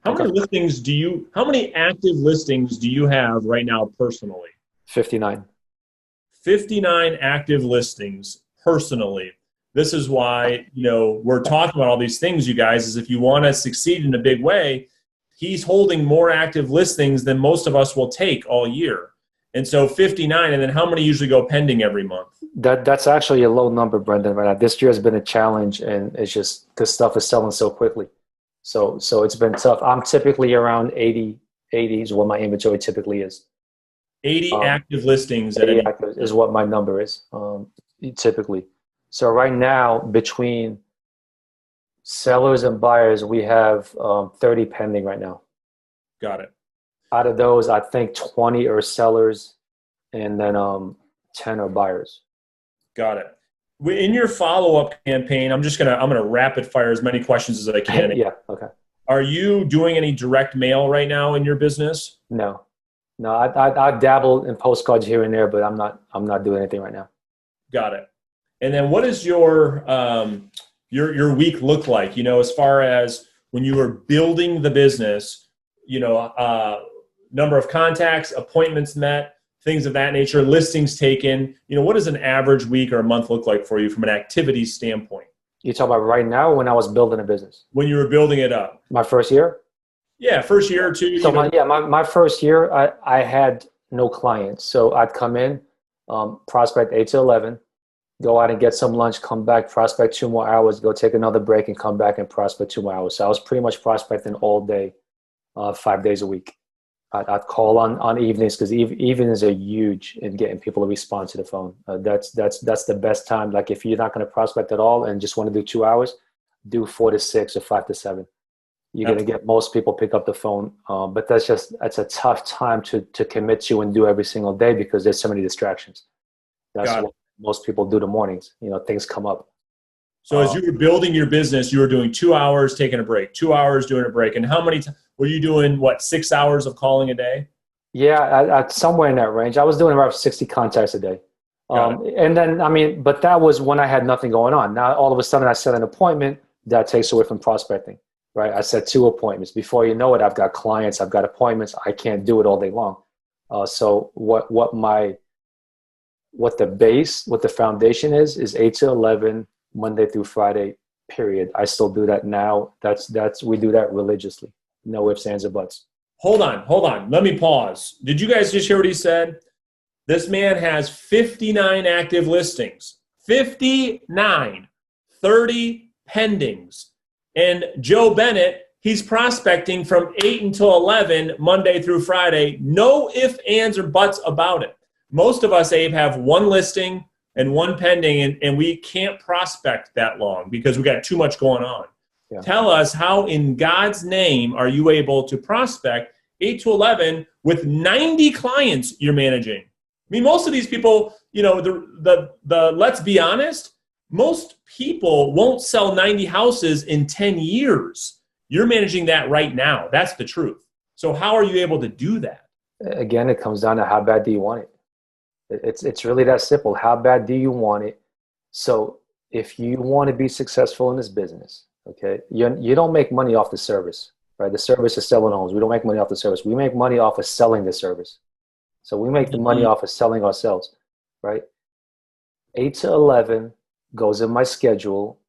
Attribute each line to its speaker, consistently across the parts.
Speaker 1: Okay.
Speaker 2: How many active listings do you have right now personally?
Speaker 1: 59.
Speaker 2: 59 active listings personally. This is why, we're talking about all these things, you guys, is if you want to succeed in a big way, he's holding more active listings than most of us will take all year. And so 59, and then how many usually go pending every month?
Speaker 1: That's actually a low number, Brendan. Right now, this year has been a challenge, and it's just this stuff is selling so quickly. So it's been tough. I'm typically around 80. 80 is what my inventory typically is.
Speaker 2: 80 active listings at
Speaker 1: 80
Speaker 2: any
Speaker 1: active is what my number is typically. So right now, between sellers and buyers, we have 30 pending right now.
Speaker 2: Got it.
Speaker 1: Out of those, I think 20 are sellers, and then 10 are buyers.
Speaker 2: Got it. In your follow-up campaign, I'm gonna rapid fire as many questions as I can.
Speaker 1: Yeah. Okay.
Speaker 2: Are you doing any direct mail right now in your business?
Speaker 1: No. I dabble in postcards here and there, but I'm not doing anything right now.
Speaker 2: Got it. And then what does your week look like? As far as when you were building the business, number of contacts, appointments met, things of that nature, listings taken. What does an average week or a month look like for you from an activity standpoint?
Speaker 1: You talk about right now or when I was building a business?
Speaker 2: When you were building it up.
Speaker 1: My first year?
Speaker 2: Yeah, first year or two.
Speaker 1: So my first year, I had no clients. So I'd come in, prospect 8 to 11, go out and get some lunch, come back, prospect 2 more hours, go take another break and come back and prospect 2 more hours. So I was pretty much prospecting all day, 5 days a week. I'd call on evenings because evenings are huge in getting people to respond to the phone. That's the best time. Like if you're not going to prospect at all and just want to do 2 hours, do 4 to 6 or 5 to 7. You're going to get most people pick up the phone. But that's a tough time to commit to and do every single day because there's so many distractions. That's what most people do the mornings. Things come up.
Speaker 2: So as you were building your business, you were doing 2 hours, taking a break, 2 hours, doing a break. And how many were you doing, 6 hours of calling a day?
Speaker 1: Yeah, somewhere in that range. I was doing around 60 contacts a day. And then, but that was when I had nothing going on. Now, all of a sudden I set an appointment that takes away from prospecting, right? I set 2 appointments. Before you know it, I've got clients, I've got appointments. I can't do it all day long. So what the foundation is 8 to 11, Monday through Friday, period. I still do that now. We do that religiously. No ifs, ands, or buts.
Speaker 2: Hold on. Let me pause. Did you guys just hear what he said? This man has 59 active listings. 59. 30 pendings. And Joe Bennett, he's prospecting from 8 until 11, Monday through Friday. No ifs, ands, or buts about it. Most of us, Abe, have 1 listing and 1 pending, and we can't prospect that long because we got too much going on. Yeah. Tell us how in God's name are you able to prospect 8 to 11 with 90 clients you're managing? I mean, most of these people, let's be honest, most people won't sell 90 houses in 10 years. You're managing that right now. That's the truth. So how are you able to do that?
Speaker 1: Again, it comes down to how bad do you want it? It's really that simple. How bad do you want it? So if you want to be successful in this business, okay, you don't make money off the service, right? The service is selling homes. We don't make money off the service. We make money off of selling the service. So we make the money off of selling ourselves, right? 8 to 11 goes in my schedule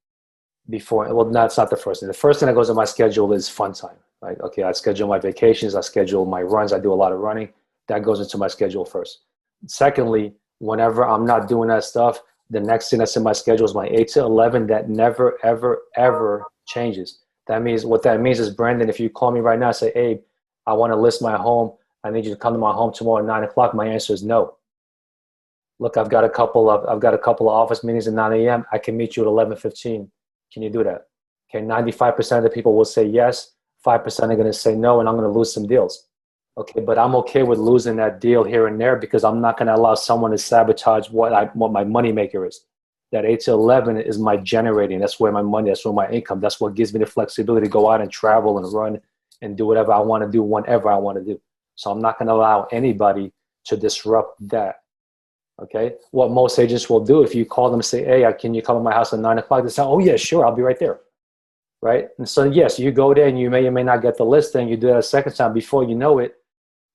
Speaker 1: before, well, that's not the first thing. The first thing that goes in my schedule is fun time. Like, okay, I schedule my vacations. I schedule my runs. I do a lot of running. That goes into my schedule first. Secondly, whenever I'm not doing that stuff, the next thing that's in my schedule is my 8 to 11 that never, ever, ever changes. What that means is, Brandon, if you call me right now and say, Abe, I want to list my home. I need you to come to my home tomorrow at 9 o'clock. My answer is no. Look, I've got a couple of office meetings at 9 a.m. I can meet you at 11:15. Can you do that? Okay, 95% of the people will say yes. 5% are going to say no, and I'm going to lose some deals. Okay, but I'm okay with losing that deal here and there because I'm not going to allow someone to sabotage what my money maker is. That 8 to 11 is my generating. That's where my money, that's where my income. That's what gives me the flexibility to go out and travel and run and do whatever I want to do whenever I want to do. So I'm not going to allow anybody to disrupt that. Okay, what most agents will do, if you call them and say, hey, can you come to my house at 9 o'clock? They say, oh yeah, sure, I'll be right there. right? And so yes, you go there and you may or may not get the listing. You do that a second time. Before you know it,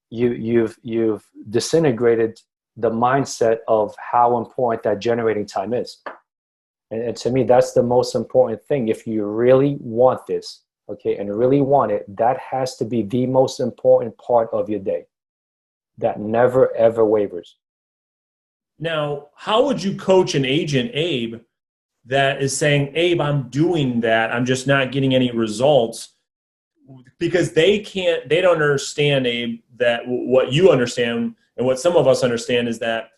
Speaker 1: you've disintegrated the mindset of how important that generating time is. And to me, that's the most important thing. If you really want this, okay, and really want it, that has to be the most important part of your day. That never, ever wavers.
Speaker 2: Now, how would you coach an agent, Abe, that is saying, Abe, I'm doing that, I'm just not getting any results? Because they don't understand, Abe, that what you understand and what some of us understand is that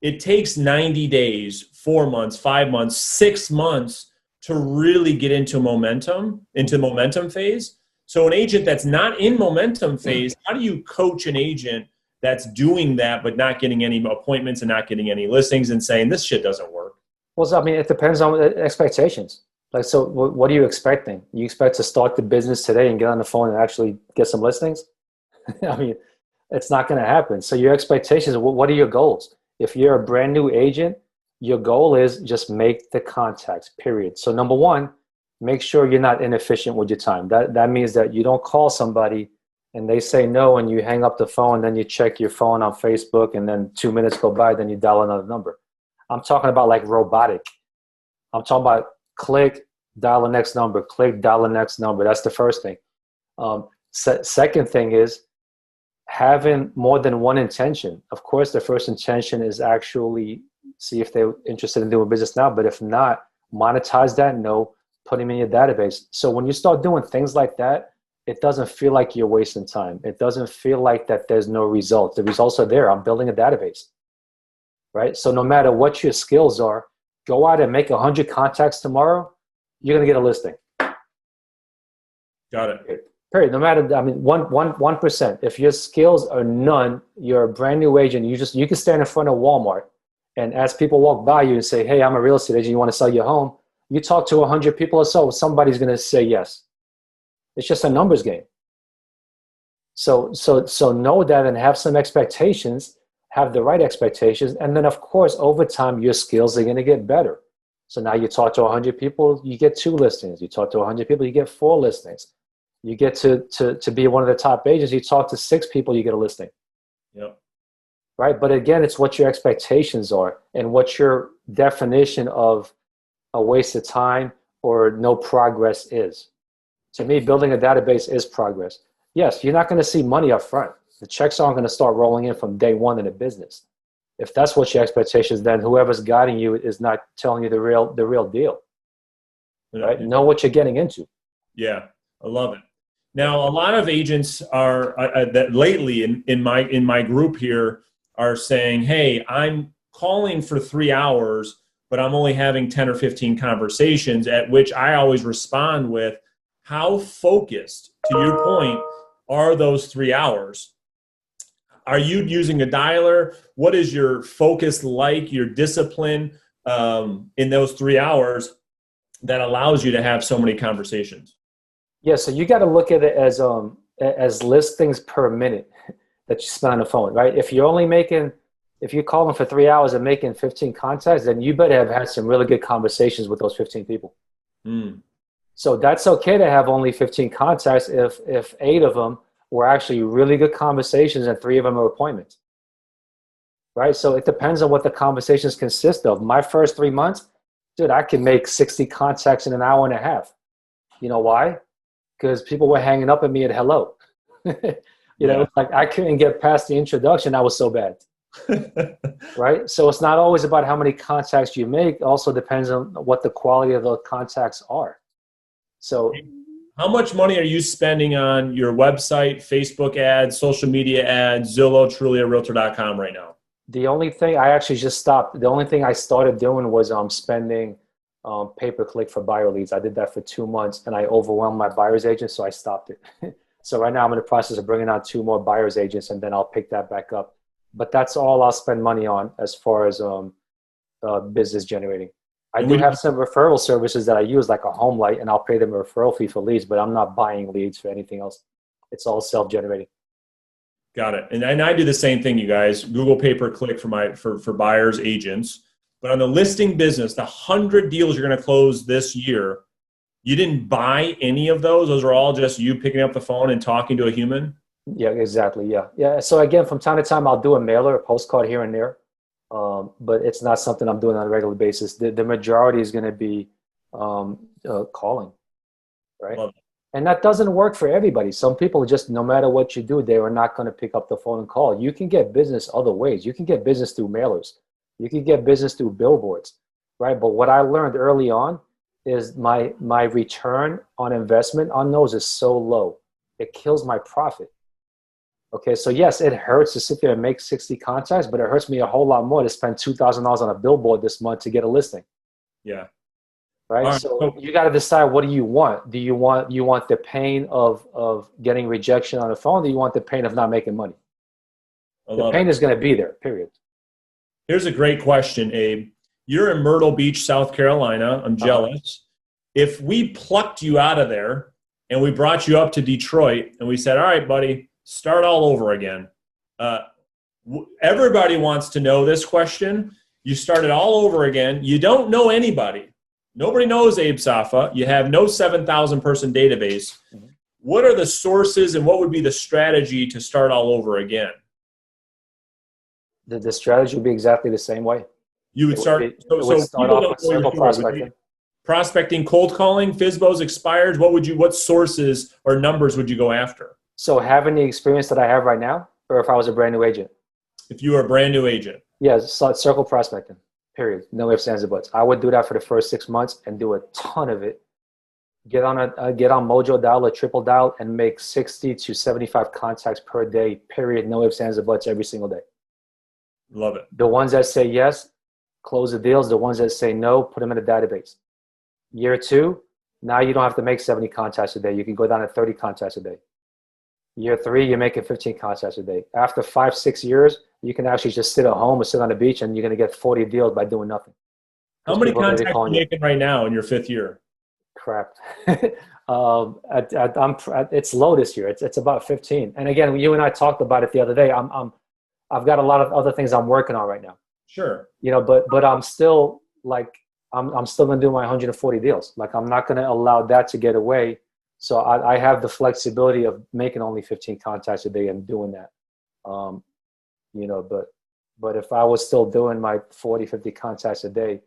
Speaker 2: it takes 90 days, 4 months, 5 months, 6 months to really get into momentum phase. So an agent that's not in momentum phase, how do you coach an agent that's doing that but not getting any appointments and not getting any listings and saying this shit doesn't work?
Speaker 1: Well, so, I mean, it depends on expectations. Like, so what are you expecting? You expect to start the business today and get on the phone and actually get some listings? I mean, it's not going to happen. So your expectations, what are your goals? If you're a brand new agent, your goal is just make the contacts, period. So number one, make sure you're not inefficient with your time. That means that you don't call somebody and they say no and you hang up the phone, then you check your phone on Facebook and then 2 minutes go by, then you dial another number. I'm talking about like robotic. I'm talking about click, dial the next number, click, dial the next number. That's the first thing. Second thing is having more than one intention. Of course, the first intention is actually see if they're interested in doing business now, but if not, monetize that, put them in your database. So when you start doing things like that, it doesn't feel like you're wasting time. It doesn't feel like that there's no results. The results are there. I'm building a database, right? So no matter what your skills are, go out and make 100 contacts tomorrow. You're going to get a listing.
Speaker 2: Got it.
Speaker 1: Period. No matter, I mean, 1%. If your skills are none, you're a brand new agent. You can stand in front of Walmart, and as people walk by you and say, "Hey, I'm a real estate agent. You want to sell your home?" You talk to 100 people or so, somebody's going to say yes. It's just a numbers game. So know that and have some expectations. Have the right expectations, and then of course over time your skills are going to get better. So now you talk to 100 people, you get 2 listings. You talk to 100 people, you get 4 listings. You get to be one of the top agents, you talk to 6 people, you get a listing.
Speaker 2: Yep.
Speaker 1: Right? But again, it's what your expectations are and what your definition of a waste of time or no progress is. To me, building a database is progress. Yes, you're not going to see money up front. The checks aren't going to start rolling in from day one in a business. If that's what your expectations, then whoever's guiding you is not telling you the real deal. Right? Know what you're getting into.
Speaker 2: Yeah, I love it. Now, a lot of agents are that lately in my group here are saying, "Hey, I'm calling for 3 hours, but I'm only having 10 or 15 conversations." At which I always respond with, "How focused, to your point, are those 3 hours? Are you using a dialer? What is your focus like, your discipline in those 3 hours that allows you to have so many conversations?"
Speaker 1: Yeah, so you got to look at it as listings per minute that you spend on the phone, right? If you're calling for 3 hours and making 15 contacts, then you better have had some really good conversations with those 15 people. So that's okay to have only 15 contacts if 8 of them were actually really good conversations and 3 of them are appointments, right? So it depends on what the conversations consist of. My first 3 months, dude, I could make 60 contacts in an hour and a half. You know why? Because people were hanging up at me at hello. Like I couldn't get past the introduction. I was so bad. Right? So it's not always about how many contacts you make. It also depends on what the quality of those contacts are. So
Speaker 2: how much money are you spending on your website, Facebook ads, social media ads, Zillow, Trulia, Realtor.com right now?
Speaker 1: The only thing I actually just stopped, the only thing I started doing was spending pay-per-click for buyer leads. I did that for 2 months and I overwhelmed my buyer's agents, so I stopped it. So right now I'm in the process of bringing on 2 more buyer's agents and then I'll pick that back up. But that's all I'll spend money on as far as business generating. I do have some referral services that I use, like a home light, and I'll pay them a referral fee for leads, but I'm not buying leads for anything else. It's all self-generating.
Speaker 2: Got it. And I do the same thing, you guys. Google pay-per-click for buyers, agents. But on the listing business, the 100 deals you're going to close this year, You didn't buy any of those? Those were all just you picking up the phone and talking to a human?
Speaker 1: Yeah, exactly. Yeah. Yeah. So again, from time to time, I'll do a mailer, a postcard here and there. But it's not something I'm doing on a regular basis. The majority is going to be calling, right?
Speaker 2: Love it.
Speaker 1: And that doesn't work for everybody. Some people just, no matter what you do, they are not going to pick up the phone and call. You can get business other ways. You can get business through mailers. You can get business through billboards, right? But what I learned early on is my return on investment on those is so low. It kills my profit. Okay, so yes, it hurts to sit there and make 60 contacts, but it hurts me a whole lot more to spend $2,000 on a billboard this month to get a listing.
Speaker 2: Yeah.
Speaker 1: Right.
Speaker 2: Right.
Speaker 1: So you got to decide, what do you want? Do you want the pain of getting rejection on the phone? Or do you want the pain of not making money? The pain is going to be there, period.
Speaker 2: Here's a great question, Abe. You're in Myrtle Beach, South Carolina. I'm jealous. If we plucked you out of there and we brought you up to Detroit and we said, all right, buddy, start all over again. Everybody wants to know this question. You started all over again. You don't know anybody. Nobody knows Abe Safa. You have no 7,000 person database. Mm-hmm. What are the sources and what would be the strategy to start all over again?
Speaker 1: The strategy would be exactly the same way.
Speaker 2: You would start.
Speaker 1: It would start off with circle prospecting.
Speaker 2: Prospecting, cold calling, FSBOs, expired. What sources or numbers would you go after?
Speaker 1: So having the experience that I have right now, or if I was a brand new agent?
Speaker 2: If you were a brand new agent.
Speaker 1: Yeah, circle prospecting, period. No ifs, ands, or buts. I would do that for the first 6 months and do a ton of it. Get on Mojo Dial or Triple Dial and make 60 to 75 contacts per day, period. No ifs, ands, or buts every single day.
Speaker 2: Love it.
Speaker 1: The ones that say yes, close the deals. The ones that say no, put them in a database. Year 2, now you don't have to make 70 contacts a day. You can go down to 30 contacts a day. Year 3, you're making 15 contacts a day. After 5, 6 years, you can actually just sit at home or sit on the beach and you're going to get 40 deals by doing nothing.
Speaker 2: How many contacts are you making right now in your 5th year?
Speaker 1: Crap. It's low this year. It's about 15. And again, you and I talked about it the other day. I've got a lot of other things I'm working on right now.
Speaker 2: Sure.
Speaker 1: But I'm still I'm still going to do my 140 deals. I'm not going to allow that to get away. So I have the flexibility of making only 15 contacts a day and doing that. But if I was still doing my 40, 50 contacts a day,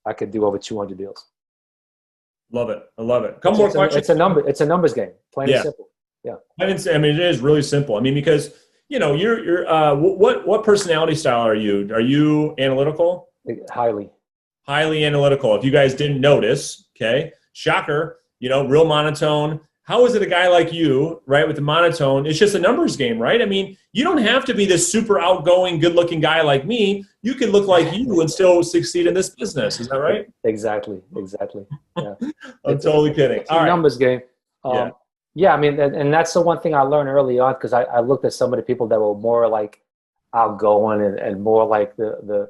Speaker 1: I could do over 200 deals.
Speaker 2: Love it. I love it. Couple more questions.
Speaker 1: It's a numbers game. Plain and simple. Yeah.
Speaker 2: It is really simple. Because you're what personality style are you? Are you analytical? Highly analytical. If you guys didn't notice, okay, shocker, real monotone. How is it a guy like you, right, with the monotone? It's just a numbers game, right? You don't have to be this super outgoing, good-looking guy like me. You can look like you and still succeed in this business. Is that right?
Speaker 1: Exactly. Yeah.
Speaker 2: I'm totally kidding.
Speaker 1: It's a numbers game. And that's the one thing I learned early on, because I looked at some of the people that were more outgoing and more like the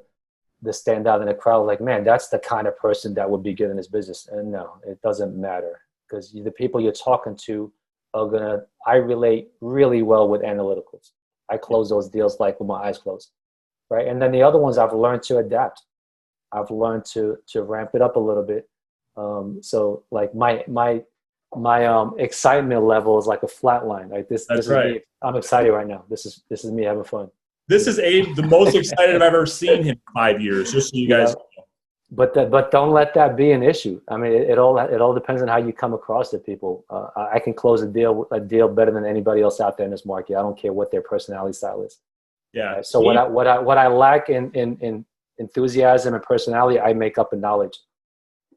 Speaker 1: standout in the crowd. Man, that's the kind of person that would be good in this business. And no, it doesn't matter. Because the people you're talking to I relate really well with analyticals. I close those deals with my eyes closed, right? And then the other ones I've learned to adapt. I've learned to ramp it up a little bit. So my excitement level is like a flat line. This is me. I'm excited right now. This is me having fun.
Speaker 2: This is Abe, the most excited I've ever seen him in 5 years. Just so you guys know.
Speaker 1: But don't let that be an issue. It all depends on how you come across to people. I can close a deal better than anybody else out there in this market. I don't care what their personality style is.
Speaker 2: Yeah.
Speaker 1: So what I lack in enthusiasm and personality, I make up in knowledge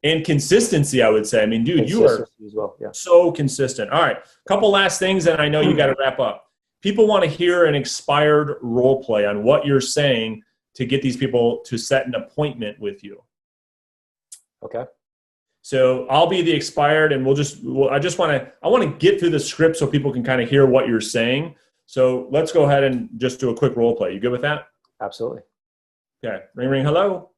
Speaker 2: and consistency. I would say. Dude, you are
Speaker 1: as well. Yeah.
Speaker 2: So consistent. All right, couple last things, and I know you got to wrap up. People want to hear an expired role play on what you're saying to get these people to set an appointment with you.
Speaker 1: Okay.
Speaker 2: So I'll be the expired, and I want to get through the script so people can kind of hear what you're saying. So let's go ahead and just do a quick role play. You good with that?
Speaker 1: Absolutely.
Speaker 2: Okay. Ring, ring. Hello.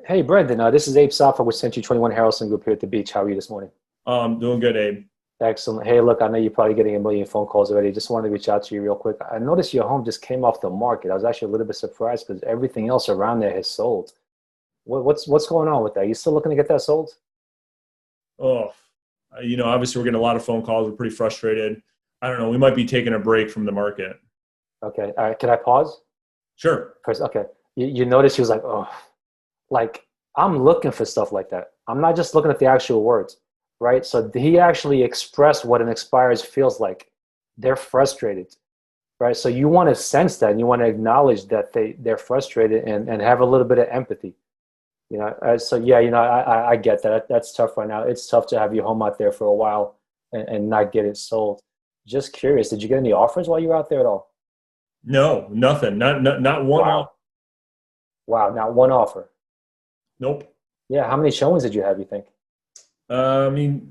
Speaker 1: Hey, Brendan. This is Abe Safa with Century 21 Harrelson Group here at the beach. How are you this morning?
Speaker 2: Doing good, Abe.
Speaker 1: Excellent. Hey, look, I know you're probably getting a million phone calls already. Just wanted to reach out to you real quick. I noticed your home just came off the market. I was actually a little bit surprised because everything else around there has sold. What's going on with that? You still looking to get that sold?
Speaker 2: Oh, Obviously we're getting a lot of phone calls. We're pretty frustrated. I don't know. We might be taking a break from the market.
Speaker 1: Okay. All right. Can I pause?
Speaker 2: Sure.
Speaker 1: First, okay. You notice he was like, oh, like I'm looking for stuff like that. I'm not just looking at the actual words, right? So he actually expressed what an expires feels like. They're frustrated, right? So you want to sense that and you want to acknowledge that they're frustrated and have a little bit of empathy. So yeah, I get that. That's tough right now. It's tough to have your home out there for a while and not get it sold. Just curious, did you get any offers while you were out there at all?
Speaker 2: No, nothing. Not one.
Speaker 1: Wow. Wow, not one offer.
Speaker 2: Nope.
Speaker 1: Yeah, how many showings did you have, you think?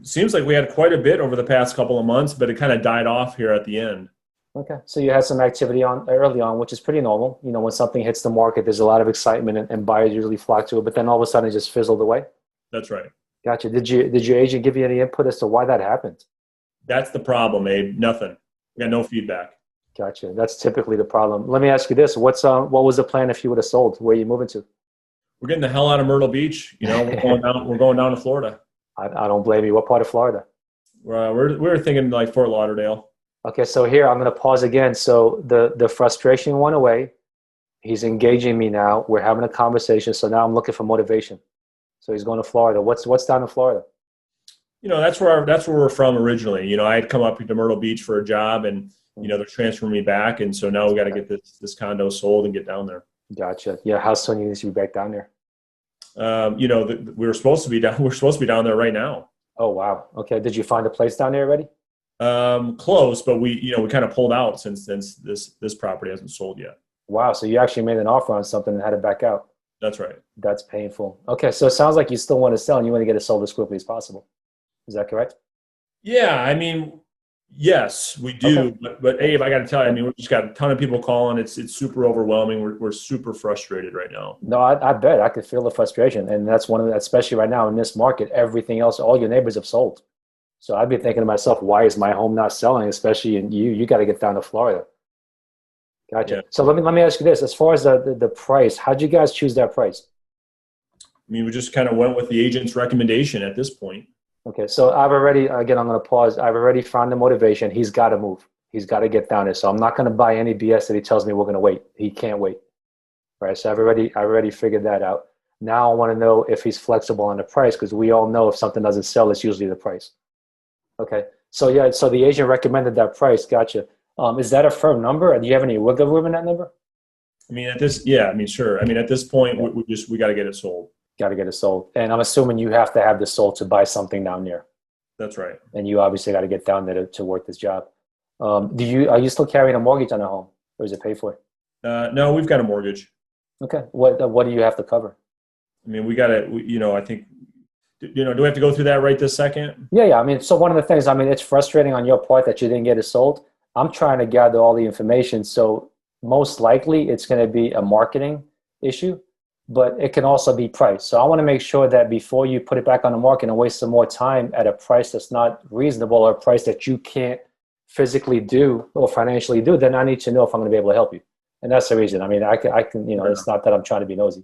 Speaker 2: Seems like we had quite a bit over the past couple of months, but it kind of died off here at the end.
Speaker 1: Okay, so you had some activity on early on, which is pretty normal. When something hits the market, there's a lot of excitement and buyers usually flock to it, but then all of a sudden it just fizzled away.
Speaker 2: That's right.
Speaker 1: Gotcha. Did your agent give you any input as to why that happened?
Speaker 2: That's the problem, Abe. Nothing. We got no feedback.
Speaker 1: Gotcha. That's typically the problem. Let me ask you this: what was the plan if you would have sold? Where are you moving to?
Speaker 2: We're getting the hell out of Myrtle Beach. We're going down to Florida.
Speaker 1: I don't blame you. What part of Florida?
Speaker 2: We're thinking like Fort Lauderdale.
Speaker 1: Okay, so here I'm going to pause again. So the frustration went away. He's engaging me now. We're having a conversation. So now I'm looking for motivation. So he's going to Florida. What's down in Florida?
Speaker 2: That's where we're from originally. I had come up to Myrtle Beach for a job, and they're transferring me back, and so now we got to get this condo sold and get down there.
Speaker 1: Gotcha. Yeah, how soon you need to be back down there?
Speaker 2: We're supposed to be down there right now.
Speaker 1: Oh wow. Okay. Did you find a place down there already?
Speaker 2: Close, but we kind of pulled out since this property hasn't sold yet.
Speaker 1: Wow. So you actually made an offer on something and had to back out.
Speaker 2: That's right.
Speaker 1: That's painful. Okay. So it sounds like you still want to sell and you want to get it sold as quickly as possible. Is that correct?
Speaker 2: Yeah. Yes, we do. Okay. But Abe, I got to tell you, we just got a ton of people calling. It's super overwhelming. We're super frustrated right now.
Speaker 1: No, I bet I could feel the frustration. And that's especially right now in this market, everything else, all your neighbors have sold. So I'd be thinking to myself, why is my home not selling? Especially in you got to get down to Florida. Gotcha. Yeah. So let me ask you this: as far as the price, how'd you guys choose that price?
Speaker 2: We just kind of went with the agent's recommendation at this point.
Speaker 1: Okay, so I'm going to pause. I've already found the motivation. He's got to move. He's got to get down there. So I'm not going to buy any BS that he tells me we're going to wait. He can't wait. All right, so I've already figured that out. Now I want to know if he's flexible on the price, because we all know if something doesn't sell, it's usually the price. Okay, so yeah, so the agent recommended that price. Gotcha. Is that a firm number? Do you have any wiggle room in that number?
Speaker 2: Sure. At this point, we got to get it sold.
Speaker 1: Got to get it sold. And I'm assuming you have to have this sold to buy something down there.
Speaker 2: That's right.
Speaker 1: And you obviously got to get down there to work this job. Are you still carrying a mortgage on the home, or is it paid for?
Speaker 2: No, we've got a mortgage.
Speaker 1: Okay. What do you have to cover?
Speaker 2: We got to, I think, do we have to go through that right this second?
Speaker 1: Yeah. So one of the things, it's frustrating on your part that you didn't get it sold. I'm trying to gather all the information. So most likely it's going to be a marketing issue, but it can also be price. So I want to make sure that before you put it back on the market and waste some more time at a price that's not reasonable, or a price that you can't physically do or financially do, then I need to know if I'm going to be able to help you. And that's the reason. I can, it's not that I'm trying to be nosy.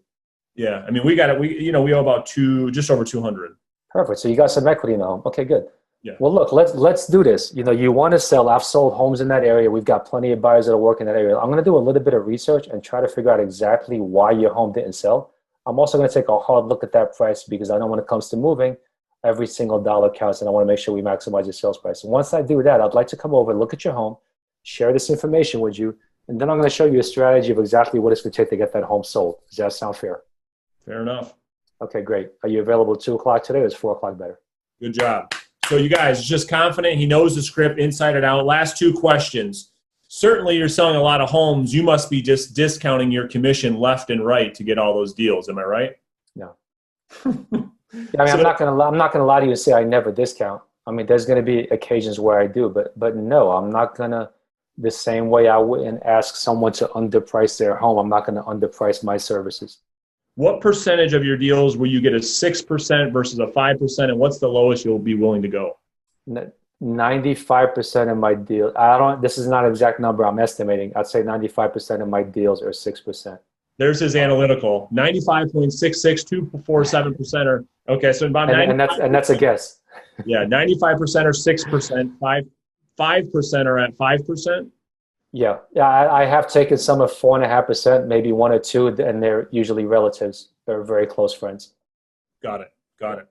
Speaker 2: Yeah. We got it. We owe about just over 200.
Speaker 1: Perfect. So you got some equity in the home. Okay, good.
Speaker 2: Yeah.
Speaker 1: Well, look, let's do this. You want to sell. I've sold homes in that area. We've got plenty of buyers that work in that area. I'm going to do a little bit of research and try to figure out exactly why your home didn't sell. I'm also going to take a hard look at that price, because I know when it comes to moving, every single dollar counts, and I want to make sure we maximize your sales price. And once I do that, I'd like to come over, look at your home, share this information with you, and then I'm going to show you a strategy of exactly what it's going to take to get that home sold. Does that sound fair?
Speaker 2: Fair enough.
Speaker 1: Okay, great. Are you available at 2 o'clock today, or is 4 o'clock better?
Speaker 2: Good job. So you guys, just confident. He knows the script inside and out. Last 2 questions. Certainly you're selling a lot of homes. You must be just discounting your commission left and right to get all those deals. Am I right?
Speaker 1: No. I'm not going to lie to you and say I never discount. There's going to be occasions where I do, but no, I'm not going to, the same way I wouldn't ask someone to underprice their home, I'm not going to underprice my services.
Speaker 2: What percentage of your deals will you get a 6% versus a 5%, and what's the lowest you'll be willing to go?
Speaker 1: 95% of my deals, this is not an exact number I'm estimating. I'd say 95% of my deals are 6%.
Speaker 2: There's his analytical. 95.66, 247%. Okay, so about 90.
Speaker 1: And that's a guess.
Speaker 2: Yeah, 95% are 6%, 5% are at 5%.
Speaker 1: Yeah, I have taken some of 4.5%, maybe 1 or 2, and they're usually relatives. They're very close friends.
Speaker 2: Got it. Got it.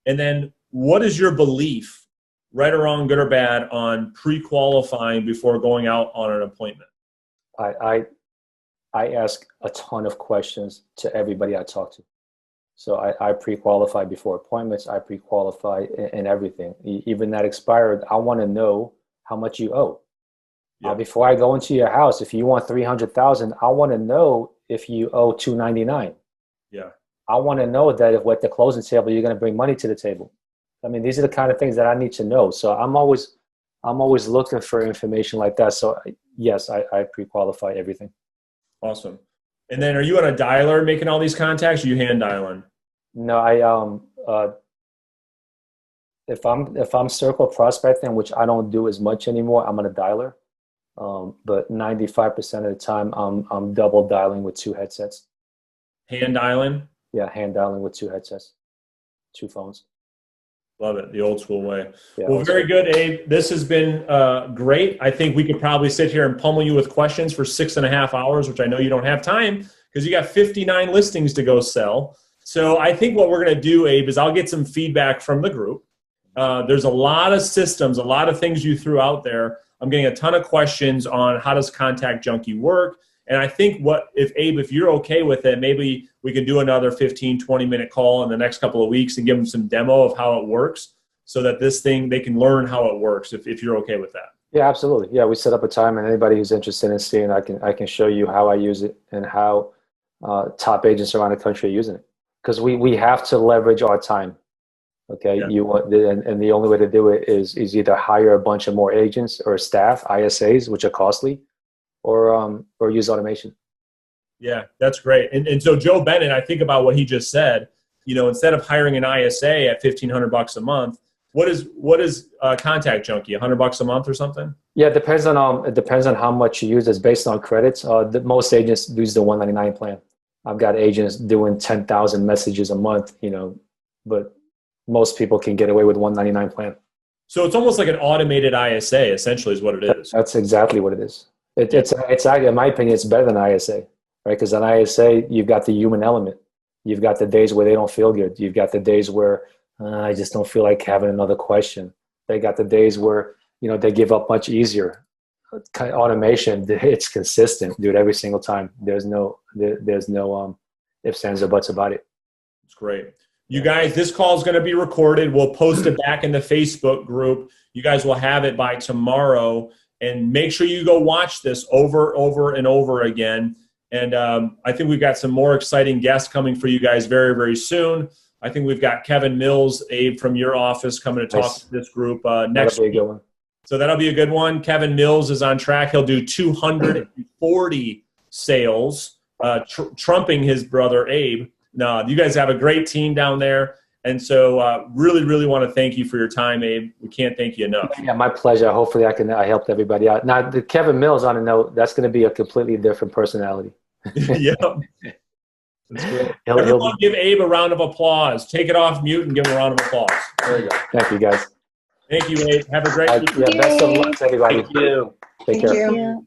Speaker 2: And then what is your belief, right or wrong, good or bad, on pre-qualifying before going out on an appointment?
Speaker 1: I ask a ton of questions to everybody I talk to. So I pre-qualify before appointments. I pre-qualify in everything. Even that expired, I want to know how much you owe.
Speaker 2: Yeah.
Speaker 1: Before I go into your house, if you want 300,000, I want to know if you owe 299.
Speaker 2: Yeah.
Speaker 1: I want to know that if at the closing table you're going to bring money to the table. I mean, these are the kind of things that I need to know. So I'm always looking for information like that. So yes, I pre-qualify everything.
Speaker 2: Awesome. And then, are you on a dialer making all these contacts, or you hand dialing?
Speaker 1: No, if I'm circle prospecting, which I don't do as much anymore, I'm on a dialer. But 95% of the time, I'm double dialing with 2 headsets.
Speaker 2: Hand dialing?
Speaker 1: Yeah, hand dialing with 2 headsets, 2 phones.
Speaker 2: Love it, the old school way.
Speaker 1: Yeah,
Speaker 2: well, very good, Abe. This has been great. I think we could probably sit here and pummel you with questions for 6.5 hours, which I know you don't have time because you got 59 listings to go sell. So I think what we're going to do, Abe, is I'll get some feedback from the group. There's a lot of systems, a lot of things you threw out there. I'm getting a ton of questions on how does Contact Junkie work. And I think Abe, if you're okay with it, maybe we could do another 15, 20-minute call in the next couple of weeks and give them some demo of how it works so that they can learn how it works if you're okay with that.
Speaker 1: Yeah, absolutely. Yeah, we set up a time, and anybody who's interested in seeing, I can show you how I use it and how top agents around the country are using it. Because we have to leverage our time. Okay, yeah. And the only way to do it is either hire a bunch of more agents or staff, ISAs, which are costly, or use automation.
Speaker 2: Yeah, that's great. And so Joe Bennett, I think about what he just said. Instead of hiring an ISA at $1,500 a month, what is Contact Junkie? $100 a month or something? Yeah,
Speaker 1: it depends on how much you use. It's based on credits. Most agents use the $199 plan. I've got agents doing 10,000 messages a month. But most people can get away with $199 plan.
Speaker 2: So it's almost like an automated ISA, essentially, is what it is.
Speaker 1: That's exactly what it is. It's in my opinion, it's better than ISA, right? Because an ISA, you've got the human element. You've got the days where they don't feel good. You've got the days where I just don't feel like having another question. They got the days where they give up much easier. Automation, it's consistent, dude. Every single time. There's no ifs, ands, or buts about it.
Speaker 2: It's great. You guys, this call is going to be recorded. We'll post it back in the Facebook group. You guys will have it by tomorrow. And make sure you go watch this over and over again. And I think we've got some more exciting guests coming for you guys very, very soon. I think we've got Kevin Mills, Abe, from your office coming to talk to this group next week. That'll be a good one. So that'll be a good one. Kevin Mills is on track. He'll do 240 sales, trumping his brother, Abe. No, you guys have a great team down there. And so really, really want to thank you for your time, Abe. We can't thank you enough.
Speaker 1: Yeah, my pleasure. Hopefully I helped everybody out. Now, the Kevin Mills, on a note, that's going to be a completely different personality.
Speaker 2: Yeah. That's great. Everyone give Abe a round of applause. Take it off mute and give him a round of applause. There you go.
Speaker 1: Thank you, guys.
Speaker 2: Thank you, Abe. Have a great week.
Speaker 1: Yeah, best of luck to everybody.
Speaker 2: Thank you.
Speaker 1: Take care.